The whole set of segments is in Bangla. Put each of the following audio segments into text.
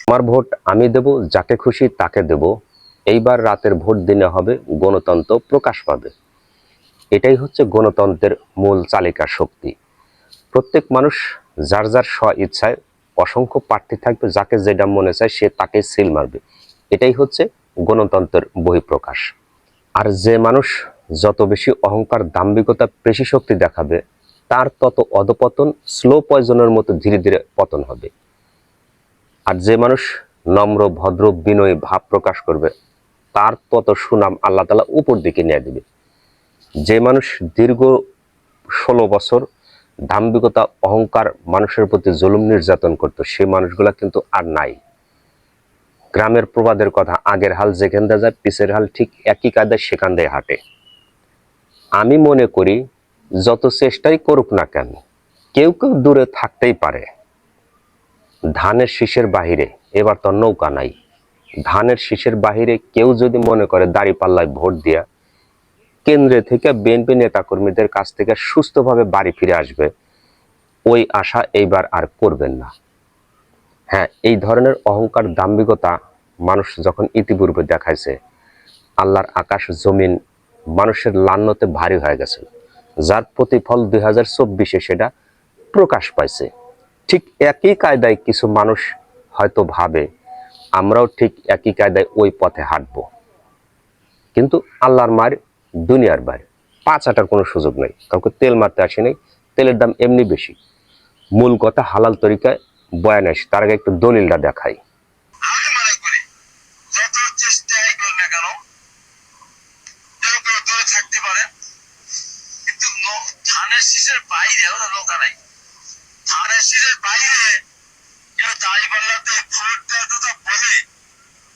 আমার ভোট আমি দেব, যাকে খুশি তাকে দেব। এইবার রাতের ভোট দিনে হবে, গণতন্ত্র প্রকাশ পাবে। এটাই হচ্ছে গণতন্ত্রের মূল চালিকা শক্তি। প্রত্যেক মানুষ যার যার স্ব ইচ্ছায়, অসংখ্য প্রার্থী থাকবে, যাকে যেটা মনে চায় সে তাকে সিল মারবে। এটাই হচ্ছে গণতন্ত্রের বহিঃপ্রকাশ। আর যে মানুষ যত বেশি অহংকার, দাম্ভিকতা, পেশি শক্তি দেখাবে, তার তত অধপতন স্লো পয়জনের মতো ধীরে ধীরে পতন হবে। আর যে মানুষ নম্র, ভদ্র, বিনয়ী ভাব প্রকাশ করবে, তার তত সুনাম আল্লাহ তাআলা উপর দিকে নিয়ে দিবে। যে মানুষ দীর্ঘ 16 বছর দাম্ভিকতা, অহংকার, মানুষের প্রতি জুলুম নির্যাতন করতো, সেই মানুষগুলা কিন্তু আর নাই। গ্রামের প্রবাদের কথা, আগের হাল যেখান দিয়ে যায়, পিছের হাল ঠিক একই কায়দায় সেখান দিয়ে হাঁটে। আমি মনে করি যত চেষ্টাই করুক না কেন, কেউ কেউ দূরে থাকতেই পারে। ধানের শীষের বাহিরে এবার তো নৌকা নাই। ধানের শীষের বাহিরে কেউ যদি মনে করে দাঁড়িপাল্লায় ভোট দিয়া কেন্দ্রে থেকে বিএনপি নেতাকর্মীদের কাছ থেকে সুস্থভাবে বাড়ি ফিরে আসবে, ওই আশা এইবার আর করবেন না। হ্যাঁ, এই ধরনের অহংকার, দাম্ভিকতা মানুষ যখন ইতিপূর্বে দেখাইছে, আল্লাহর আকাশ জমিন মানুষের লান্নতে ভারী হয়ে গেছে, যার প্রতিফল 2024-এ সেটা প্রকাশ পাইছে। ঠিক একই কায়দায় কিছু মানুষ হয়তো ভাবে আমরাও ঠিক একই কায়দায় ওই পথে হাঁটব, কিন্তু আল্লাহর মার দুনিয়ার বাইরে। পাঁচ আটার কোনো সুযোগ নেই, কাউকে তেল মারতে আসে নাই। তেলের দাম এমনি বেশি। মূল কথা হালাল তরিকায় বয়ান আসে, তার আগে একটু দলিলটা দেখাই।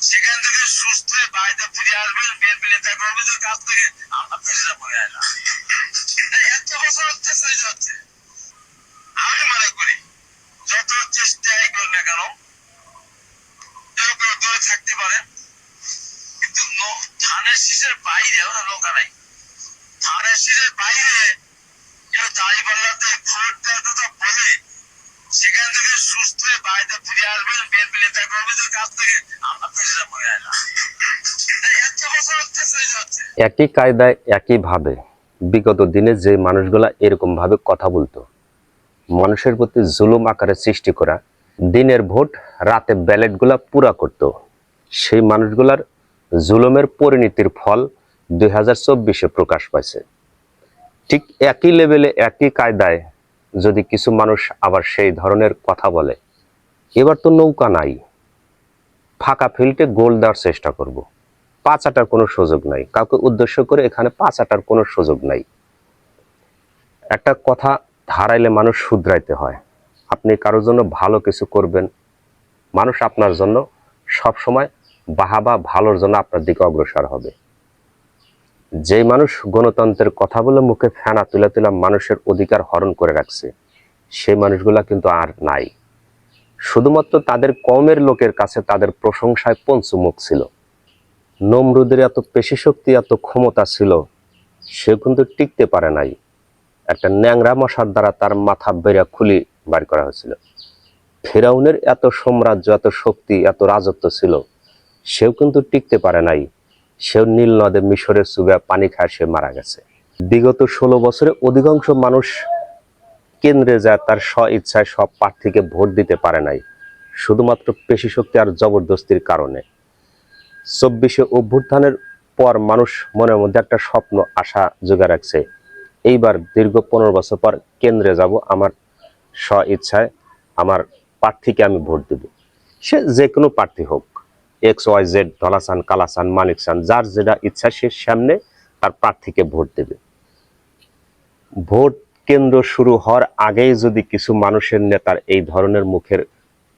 সেখান থেকে সুস্থ হয়ে বাড়িতে ফিরে আসবেন, বিএনপি নেতা কর্মীদের কাছ থেকে এত বছর অত্যাচারিত হচ্ছে। আমি মনে করি যত চেষ্টাই করি না কেন, কেউ কেউ দূরে থাকতে পারে, কিন্তু ধানের শীষের বাইরে ওরা নৌকা নাই। ধানের শীষের বাইরে কেউ দাঁড়িপাল্লাতে ভোট দেওয়ার কথা বলে সেখান থেকে সুস্থ হয়ে বাড়িতে ফিরে আসবেন, বিএনপি নেতা কর্মীদের কাছ থেকে একই কায়দায় একই ভাবে বিগত দিনে যে মানুষগুলা এরকম ভাবে কথা বলতো, মানুষের প্রতি জুলুম আকারে সৃষ্টি করা, দিনের ভোট রাতে ব্যালেটগুলা পুরা করত, সেই মানুষগুলার জুলুমের পরিণতির ফল 2024-এ প্রকাশ পাইছে। ঠিক একই লেভেলে, একই কায়দায় যদি কিছু মানুষ আবার সেই ধরনের কথা বলে, এবার তো নৌকা নাই, ফাঁকা ফিল্ডে গোল দেওয়ার চেষ্টা করব। পাঁচ আটার কোনো সুযোগ নাই, কাউকে উদ্দেশ্য করে এখানে পাঁচ আটার কোনো সুযোগ নাই। একটা কথা ধারাইলে মানুষ শুধরাইতে হয়। আপনি কারোর জন্য ভালো কিছু করবেন, মানুষ আপনার জন্য সবসময় বাহাবা, ভালোর জন্য আপনার দিকে অগ্রসর হবে। যে মানুষ গণতন্ত্রের কথা বলে মুখে ফেনা তুলে তুলে মানুষের অধিকার হরণ করে রাখছে, সেই মানুষগুলা কিন্তু আর নাই। শুধুমাত্র তাদের কওমের লোকের কাছে তাদের প্রশংসায় পঞ্চমুখ ছিল। নমরুদের এত পেশি শক্তি, এত ক্ষমতা ছিল, সে কিন্তু টিকতে পারে নাই। একটা ন্যাংরা মশার দ্বারা তার মাথা বেড়া খুলি বার করা হয়েছিল। ফেরাউনের এত সাম্রাজ্য, এত শক্তি, এত রাজত্ব ছিল, সেও কিন্তু টিকতে পারে নাই। সেও নীল নদে মিশরের চুবে পানি খায় সে মারা গেছে। বিগত 16 বছরে অধিকাংশ মানুষ কেন্দ্রে যায় তার স্ব ইচ্ছায় সব প্রার্থীকে ভোট দিতে পারে নাই, শুধুমাত্র পেশি শক্তি আর জবরদস্তির কারণে। 24-এ অভ্যুত্থানের পর মানুষ মনের মধ্যে একটা স্বপ্ন, আশা জোগা রাখছে, এইবার দীর্ঘ 15 বছর পর কেন্দ্রে যাব, আমার স্ব ইচ্ছায় আমার প্রার্থীকে আমি ভোট দেব। সে যে কোনো প্রার্থী হোক, XYZ, ধলাসান, কালাসান, মানিকসান, যার যেটা ইচ্ছা সে সামনে তার প্রার্থীকে ভোট দেবে। ভোট কেন্দ্র শুরু হওয়ার আগেই যদি কিছু মানুষের নেতার এই ধরনের মুখের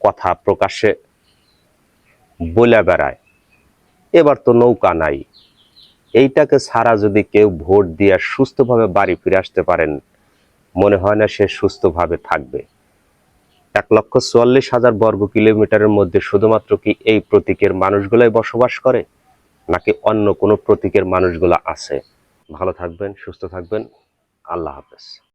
কথা প্রকাশ্যে বলে বেড়ায়, এবার তো নৌকা নাই, এইটাকে ছাড়া যদি কেউ ভোট দিয়ে সুস্থভাবে বাড়ি ফিরে আসতে পারেন, মনে হয় না সে সুস্থভাবে থাকবে। 1,44,000 বর্গ কিলোমিটারের মধ্যে শুধুমাত্র কি এই প্রতীকের মানুষগুলাই বসবাস করে, নাকি অন্য কোনো প্রতীকের মানুষগুলা আছে? ভালো থাকবেন, সুস্থ থাকবেন। আল্লাহ হাফেজ।